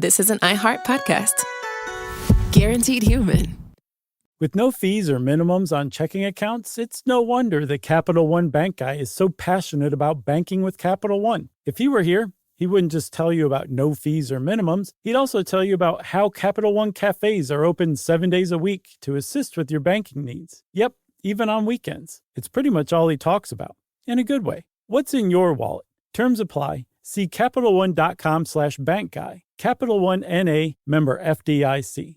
This is an iHeart podcast. Guaranteed human. With no fees or minimums on checking accounts, it's no wonder that Capital One Bank Guy is so passionate about banking with Capital One. If he were here, he wouldn't just tell you about no fees or minimums. He'd also tell you about how Capital One cafes are open 7 days a week to assist with your banking needs. Yep, even on weekends. It's pretty much all he talks about, in a good way. What's in your wallet? Terms apply. See CapitalOne.com/bankguy. Capital One N.A., member FDIC.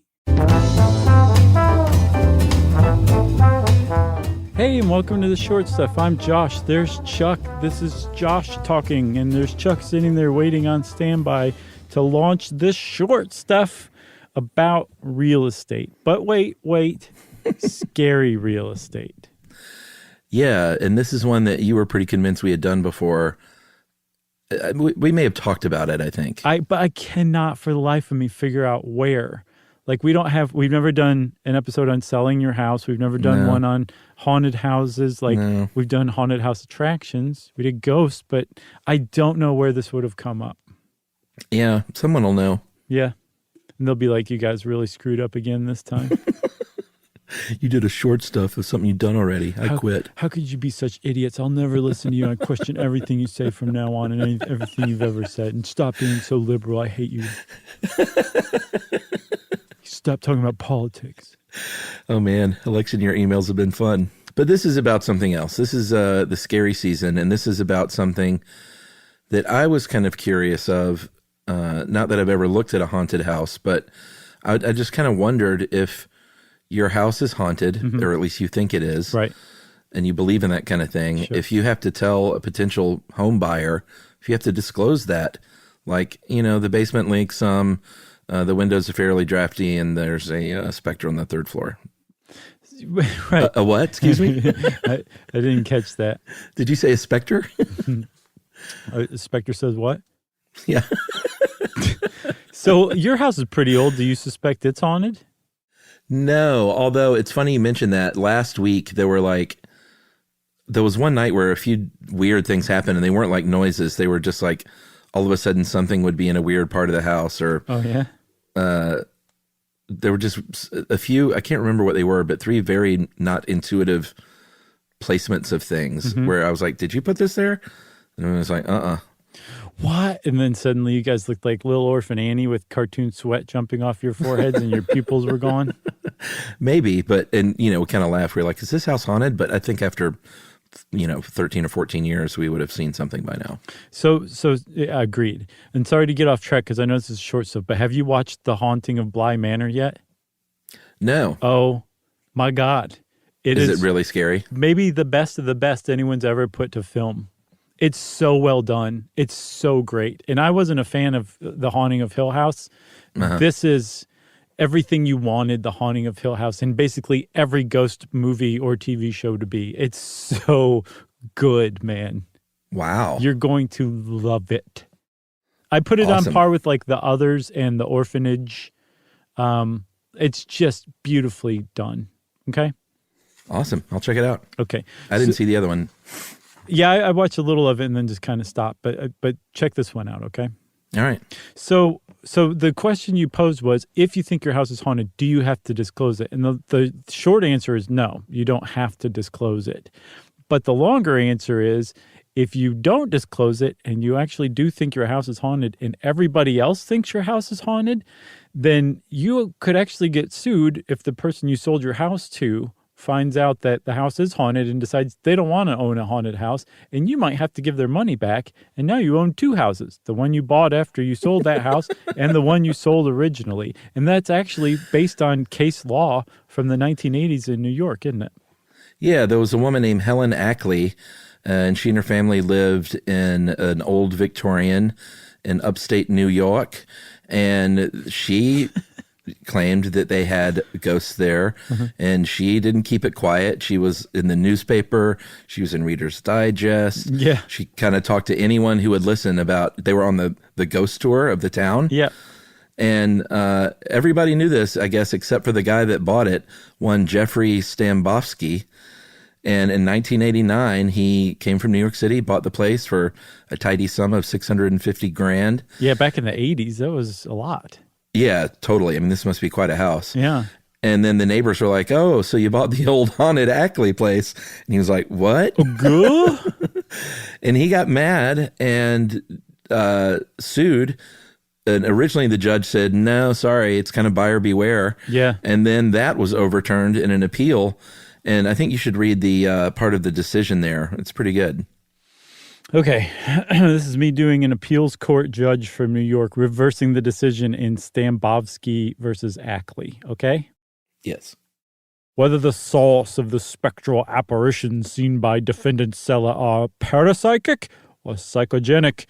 Hey, and welcome to the Short Stuff. I'm Josh. There's Chuck. This is Josh talking, and there's Chuck sitting there waiting on standby to launch this short stuff about real estate. But wait, scary real estate. Yeah, and this is one that you were pretty convinced we had done before. We may have talked about it, I think. But I cannot for the life of me figure out where. Like, we've never done an episode on selling your house. We've never done one on haunted houses. We've done haunted house attractions. We did ghosts, but I don't know where this would have come up. Yeah, someone will know. Yeah. And they'll be like, you guys really screwed up again this time. You did a short stuff of something you've done already. I quit. How could you be such idiots? I'll never listen to you. I question everything you say from now on and everything you've ever said. And stop being so liberal. I hate you. Stop talking about politics. Oh, man. Election year emails have been fun. But this is about something else. This is the scary season, and this is about something that I was kind of curious of. Not that I've ever looked at a haunted house, but I just kind of wondered if your house is haunted, or at least you think it is, right? And you believe in that kind of thing. Sure. If you have to tell a potential home buyer, if you have to disclose that, like, the basement leaks some, the windows are fairly drafty, and there's a specter on the third floor. Right. A what? Excuse me? I didn't catch that. Did you say a specter? A specter says what? Yeah. So your house is pretty old. Do you suspect it's haunted? No, although it's funny you mentioned that. Last week there was one night where a few weird things happened, and they weren't like noises. They were just like all of a sudden something would be in a weird part of the house, or there were just a few, I can't remember what they were, but 3 very not intuitive placements of things where I was like, did you put this there? And I was like, What? And then suddenly you guys looked like Little Orphan Annie with cartoon sweat jumping off your foreheads and your pupils were gone? Maybe, but, and we kind of laughed. We were like, is this house haunted? But I think after, 13 or 14 years, we would have seen something by now. So agreed. And sorry to get off track because I know this is short stuff, but have you watched The Haunting of Bly Manor yet? No. Oh, my God. Is it really scary? Maybe the best of the best anyone's ever put to film. It's so well done. It's so great. And I wasn't a fan of The Haunting of Hill House. This is everything you wanted The Haunting of Hill House and basically every ghost movie or TV show to be. It's so good, man. Wow. You're going to love it. I put it Awesome. on par with like The Others and The Orphanage. It's just beautifully done. Okay? Awesome. I'll check it out. Okay. I didn't see the other one. Yeah, I watched a little of it and then just kind of stopped. But check this one out, okay? All right. So the question you posed was, if you think your house is haunted, do you have to disclose it? And the short answer is no, you don't have to disclose it. But the longer answer is, if you don't disclose it and you actually do think your house is haunted and everybody else thinks your house is haunted, then you could actually get sued if the person you sold your house to finds out that the house is haunted and decides they don't want to own a haunted house, and you might have to give their money back, and now you own 2 houses, the one you bought after you sold that house and the one you sold originally. And that's actually based on case law from the 1980s in New York, isn't it? Yeah, there was a woman named Helen Ackley, and she and her family lived in an old Victorian in upstate New York, and she claimed that they had ghosts there, and she didn't keep it quiet. She was in the newspaper. She was in Reader's Digest. Yeah. She kind of talked to anyone who would listen about, they were on the ghost tour of the town. Yeah. And everybody knew this, I guess, except for the guy that bought it, one Jeffrey Stambovsky. And in 1989, he came from New York City, bought the place for a tidy sum of $650,000. Yeah, back in the 80s, that was a lot. Yeah, totally. I mean, this must be quite a house. Yeah. And then the neighbors were like, "Oh, so you bought the old haunted Ackley place?" And he was like, "What?" And he got mad and sued. And originally the judge said, "No, sorry, it's kind of buyer beware." Yeah. And then that was overturned in an appeal. And I think you should read the part of the decision there. It's pretty good. Okay. This is me doing an appeals court judge from New York reversing the decision in Stambovsky versus Ackley. Okay? Yes. Whether the source of the spectral apparitions seen by defendant Sella are parapsychic or psychogenic,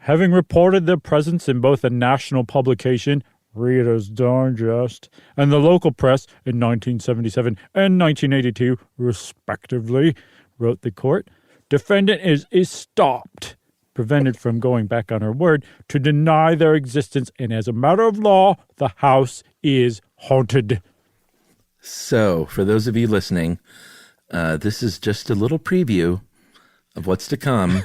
having reported their presence in both a national publication, Reader's Digest, and the local press in 1977 and 1982, respectively, wrote the court, defendant is stopped, prevented from going back on her word, to deny their existence, and as a matter of law, the house is haunted. So, for those of you listening, this is just a little preview of what's to come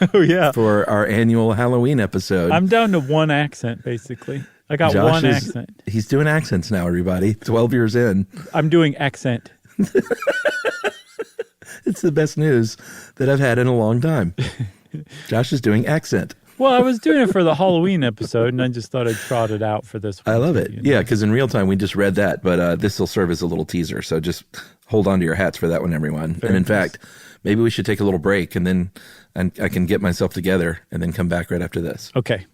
for our annual Halloween episode. I'm down to one accent, basically. I got Josh one accent. He's doing accents now, everybody. 12 years in. I'm doing accent. It's the best news that I've had in a long time. Josh is doing accent. Well, I was doing it for the Halloween episode, and I just thought I'd trot it out for this one. I love it. Yeah, because in real time, we just read that, but this will serve as a little teaser. So just hold on to your hats for that one, everyone. And in fact, maybe we should take a little break, and then I can get myself together and then come back right after this. Okay.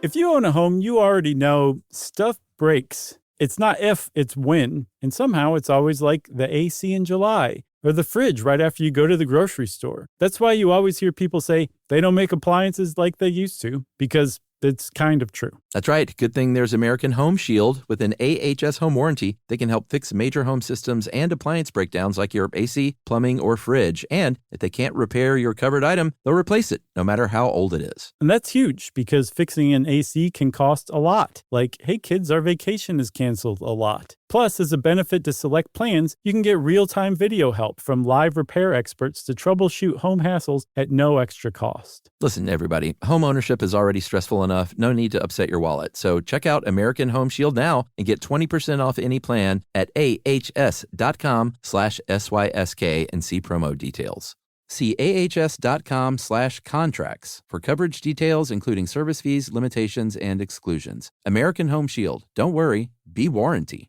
If you own a home, you already know stuff breaks. It's not if, it's when. And somehow it's always like the AC in July or the fridge right after you go to the grocery store. That's why you always hear people say they don't make appliances like they used to, because it's kind of true. That's right. Good thing there's American Home Shield. With an AHS home warranty, they can help fix major home systems and appliance breakdowns like your AC, plumbing, or fridge. And if they can't repair your covered item, they'll replace it, no matter how old it is. And that's huge, because fixing an AC can cost a lot. Like, hey kids, our vacation is canceled a lot. Plus, as a benefit to select plans, you can get real-time video help from live repair experts to troubleshoot home hassles at no extra cost. Listen, everybody, home ownership is already stressful enough. No need to upset your wallet. So check out American Home Shield now and get 20% off any plan at ahs.com/SYSK and see promo details. See ahs.com/contracts for coverage details, including service fees, limitations, and exclusions. American Home Shield. Don't worry, be warranty.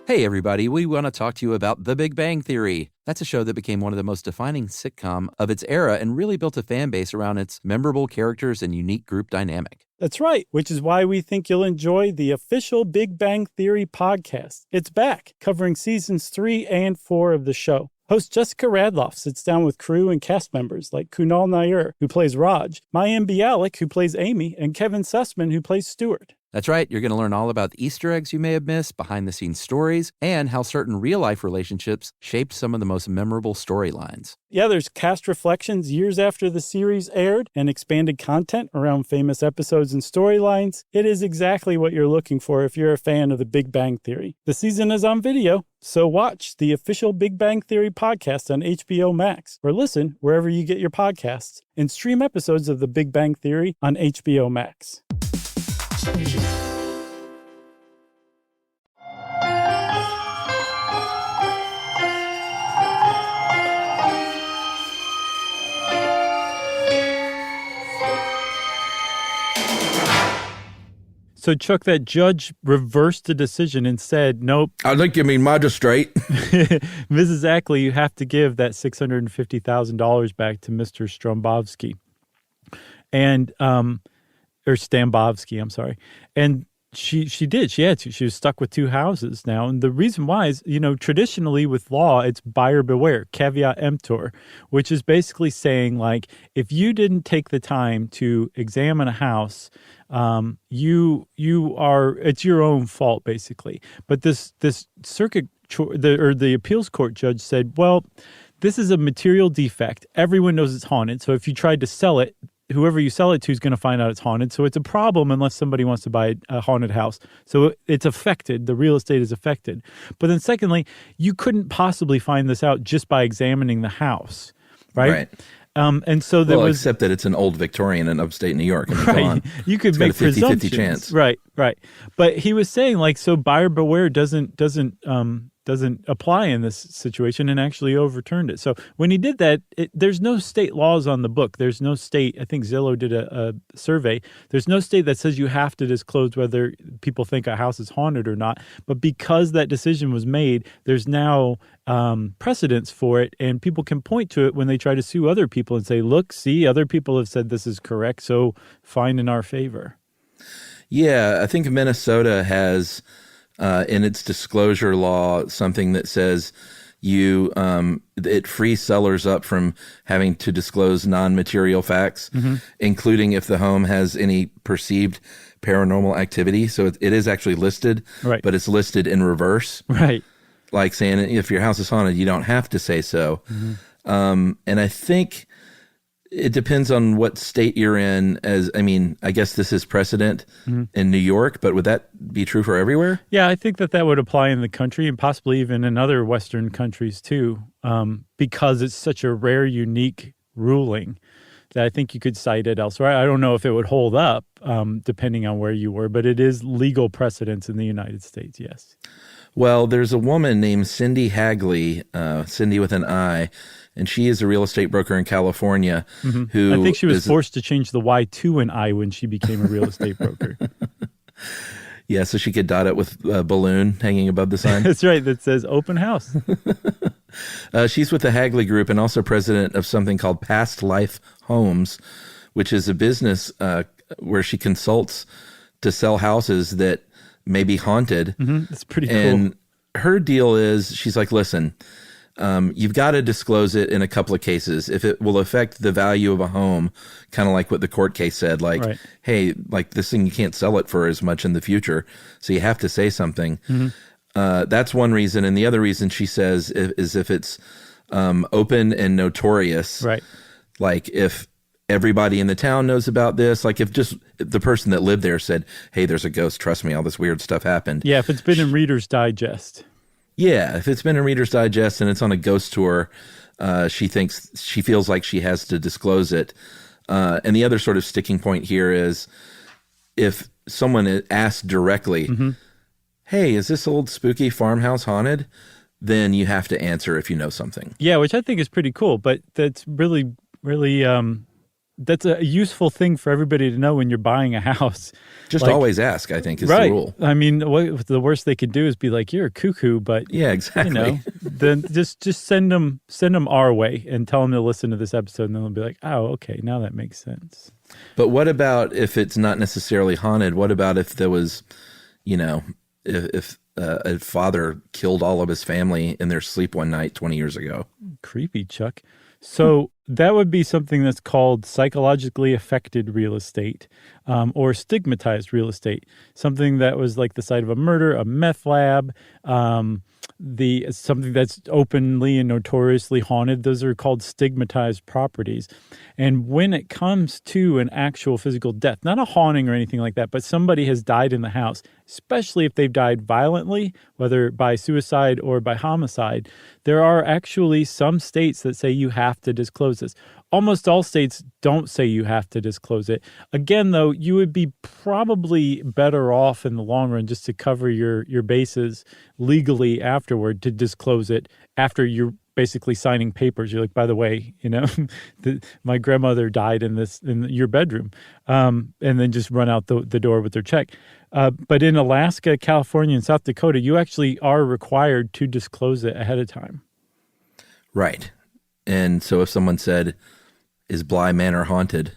Hey, everybody, we want to talk to you about The Big Bang Theory. That's a show that became one of the most defining sitcom of its era and really built a fan base around its memorable characters and unique group dynamic. That's right, which is why we think you'll enjoy the official Big Bang Theory podcast. It's back, covering seasons 3 and 4 of the show. Host Jessica Radloff sits down with crew and cast members like Kunal Nair, who plays Raj, Mayim Bialik, who plays Amy, and Kevin Sussman, who plays Stuart. That's right. You're going to learn all about the Easter eggs you may have missed, behind-the-scenes stories, and how certain real-life relationships shaped some of the most memorable storylines. Yeah, there's cast reflections years after the series aired and expanded content around famous episodes and storylines. It is exactly what you're looking for if you're a fan of The Big Bang Theory. The season is on video, so watch the official Big Bang Theory podcast on HBO Max, or listen wherever you get your podcasts, and stream episodes of The Big Bang Theory on HBO Max. So, Chuck, that judge reversed the decision and said, nope. I think you mean magistrate. Mrs. Ackley, you have to give that $650,000 back to Mr. Strombovsky. And, or Stambovsky, I'm sorry. And She did. She had to. She was stuck with two houses now. And the reason why is, traditionally with law, it's buyer beware, caveat emptor, which is basically saying, like, if you didn't take the time to examine a house, it's your own fault, basically. But this circuit the appeals court judge said, well, this is a material defect. Everyone knows it's haunted. So if you tried to sell it, whoever you sell it to is going to find out it's haunted. So it's a problem unless somebody wants to buy a haunted house. So it's affected. The real estate is affected. But then secondly, you couldn't possibly find this out just by examining the house, right? And so there was, except that it's an old Victorian in upstate New York. Right. You could make got a 50-50 presumptions. chance. Right. But he was saying, like, so buyer beware doesn't apply in this situation, and actually overturned it. So when he did that, there's no state laws on the book. There's no state. I think Zillow did a survey. There's no state that says you have to disclose whether people think a house is haunted or not. But because that decision was made, there's now precedence for it, and people can point to it when they try to sue other people and say, look, see, other people have said this is correct, so find in our favor. Yeah, I think Minnesota has in its disclosure law something that says it frees sellers up from having to disclose non-material facts, including if the home has any perceived paranormal activity. So it is actually listed, right, but it's listed in reverse. Right. Like saying if your house is haunted, you don't have to say so. And I think it depends on what state you're in. I guess this is precedent in New York, but would that be true for everywhere? Yeah, I think that would apply in the country and possibly even in other Western countries too, because it's such a rare, unique ruling that I think you could cite it elsewhere. I don't know if it would hold up depending on where you were, but it is legal precedence in the United States, yes. Well, there's a woman named Cindy Hagley, Cindy with an I, and she is a real estate broker in California who... I think she was forced to change the Y to an I when she became a real estate broker. Yeah, so she could dot it with a balloon hanging above the sign. That's right, that says open house. She's with the Hagley Group and also president of something called Past Life Homes, which is a business where she consults to sell houses that may be haunted. That's pretty cool. And her deal is, she's like, listen, you've got to disclose it in a couple of cases. If it will affect the value of a home, kind of like what the court case said, like, right, hey, like this thing, you can't sell it for as much in the future. So you have to say something. That's one reason. And the other reason she says is if it's open and notorious, right? Like if everybody in the town knows about this, like if the person that lived there said, hey, there's a ghost, trust me, all this weird stuff happened. Yeah, if it's been in Reader's Digest. Yeah, if it's been in Reader's Digest and it's on a ghost tour, she feels like she has to disclose it. And the other sort of sticking point here is if someone asked directly, hey, is this old spooky farmhouse haunted? Then you have to answer if you know something. Yeah, which I think is pretty cool, but that's really, really... that's a useful thing for everybody to know when you're buying a house. Just always ask, I think, is the rule. I mean, the worst they could do is be like, you're a cuckoo, but yeah, exactly. Then just send them our way and tell them to listen to this episode, and then they'll be like, oh, okay, now that makes sense. But what about if it's not necessarily haunted? What about if there was, if a father killed all of his family in their sleep one night 20 years ago? Creepy, Chuck. So that would be something that's called psychologically affected real estate, or stigmatized real estate, something that was like the site of a murder, a meth lab, something that's openly and notoriously haunted. Those are called stigmatized properties. And when it comes to an actual physical death, not a haunting or anything like that, but somebody has died in the house, especially if they've died violently, whether by suicide or by homicide, there are actually some states that say you have to disclose this. Almost all states don't say you have to disclose it. Again, though, you would be probably better off in the long run just to cover your bases legally afterward to disclose it after you're basically signing papers. You're like, by the way, my grandmother died in your bedroom, and then just run out the door with their check. But in Alaska, California, and South Dakota, you actually are required to disclose it ahead of time. Right. And so if someone said, is Bly Manor haunted?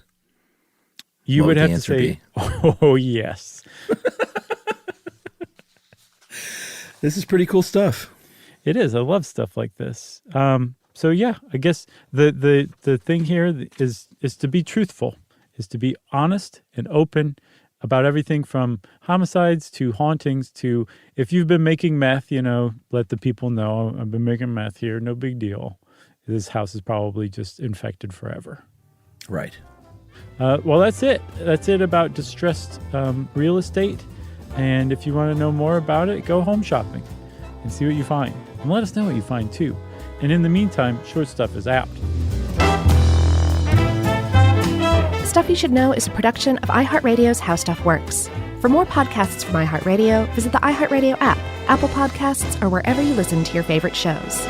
You would have to say, oh, yes. This is pretty cool stuff. It is. I love stuff like this. So yeah, I guess the thing here is to be truthful, is to be honest and open about everything from homicides to hauntings to, if you've been making meth, let the people know, I've been making meth here, no big deal. This house is probably just infected forever. Right. Well, that's it. That's it about distressed real estate. And if you want to know more about it, go home shopping and see what you find. And let us know what you find too. And in the meantime, Short Stuff is out. Stuff You Should Know is a production of iHeartRadio's How Stuff Works. For more podcasts from iHeartRadio, visit the iHeartRadio app, Apple Podcasts, or wherever you listen to your favorite shows.